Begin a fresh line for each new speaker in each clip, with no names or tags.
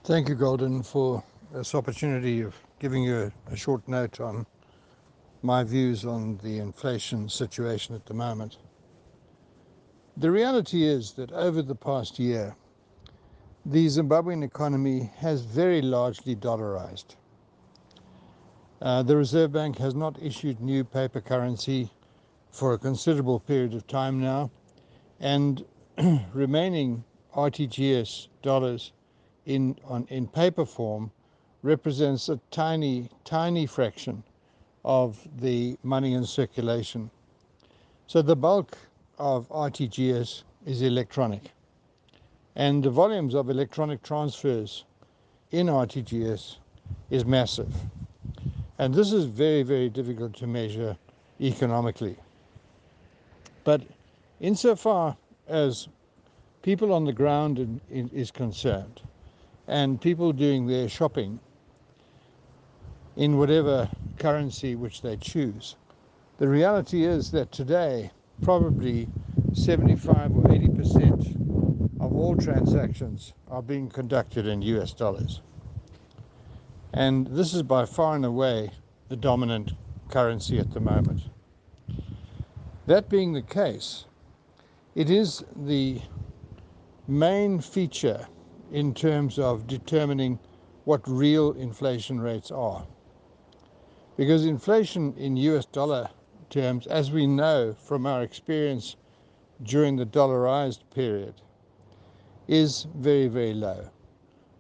Thank you, Golden, for this opportunity of giving you a short note on my views on the inflation situation at the moment. The reality is that over the past year, the Zimbabwean economy has very largely dollarized. The Reserve Bank has not issued new paper currency for a considerable period of time now, and remaining RTGS dollars in paper form represents a tiny fraction of the money in circulation. So the bulk of RTGS is electronic, and the volumes of electronic transfers in RTGS is massive. And this is very difficult to measure economically. But insofar as people on the ground is concerned, and people doing their shopping in whatever currency which they choose, the reality is that today probably 75 or 80% of all transactions are being conducted in US dollars. And this is by far and away the dominant currency at the moment. That being the case, it is the main feature in terms of determining what real inflation rates are. Because inflation in US dollar terms, as we know from our experience during the dollarized period, is very low,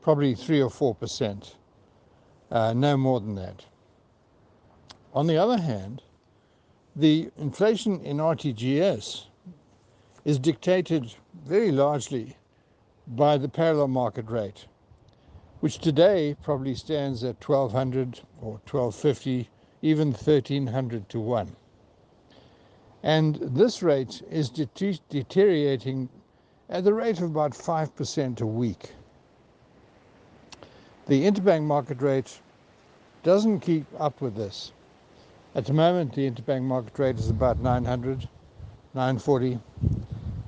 probably 3 or 4%, no more than that. On the other hand, the inflation in RTGS is dictated very largely by the parallel market rate, which today probably stands at 1200 or 1250, even 1300 to 1. And this rate is deteriorating at the rate of about 5% a week. The interbank market rate doesn't keep up with this. At the moment, the interbank market rate is about 900, 940,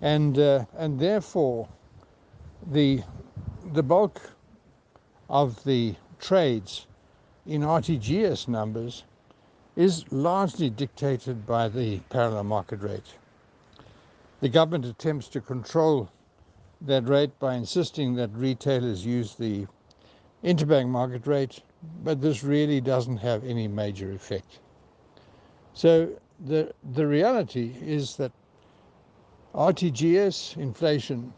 and therefore the bulk of the trades in RTGS numbers is largely dictated by the parallel market rate. The government attempts to control that rate by insisting that retailers use the interbank market rate, but this really doesn't have any major effect. So the reality is that RTGS inflation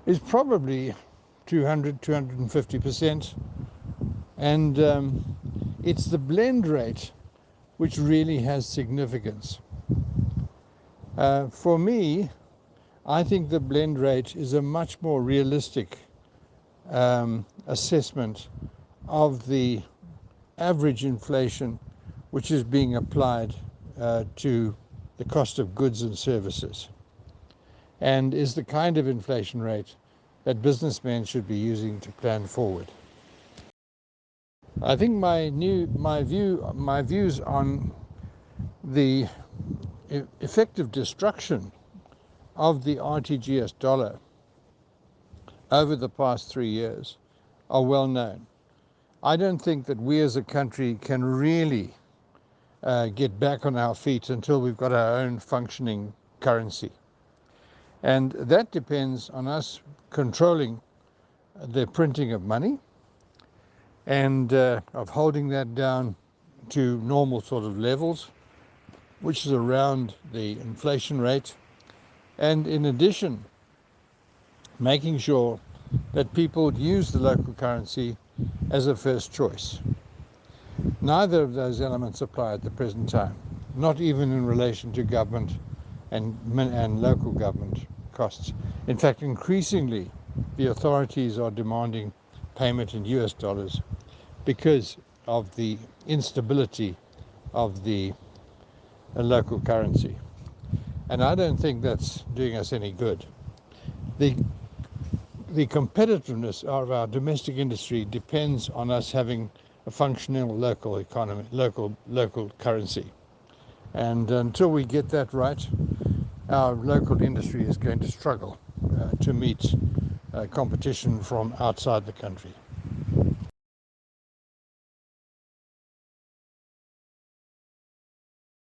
is probably 200, 250%, and it's the blend rate which really has significance. For me, I think the blend rate is a much more realistic assessment of the average inflation which is being applied to the cost of goods and services, and is the kind of inflation rate that businessmen should be using to plan forward. I think my views on the effective destruction of the RTGS dollar over the past 3 years are well known. I don't think that we as a country can really get back on our feet until we've got our own functioning currency. And that depends on us controlling the printing of money and of holding that down to normal sort of levels, which is around the inflation rate. And in addition, making sure that people use the local currency as a first choice. Neither of those elements apply at the present time, not even in relation to government and local government costs. In fact, increasingly, the authorities are demanding payment in US dollars because of the instability of the local currency. And I don't think that's doing us any good. The competitiveness of our domestic industry depends on us having a functional local economy, local currency. And until we get that right, our local industry is going to struggle to meet competition from outside the country.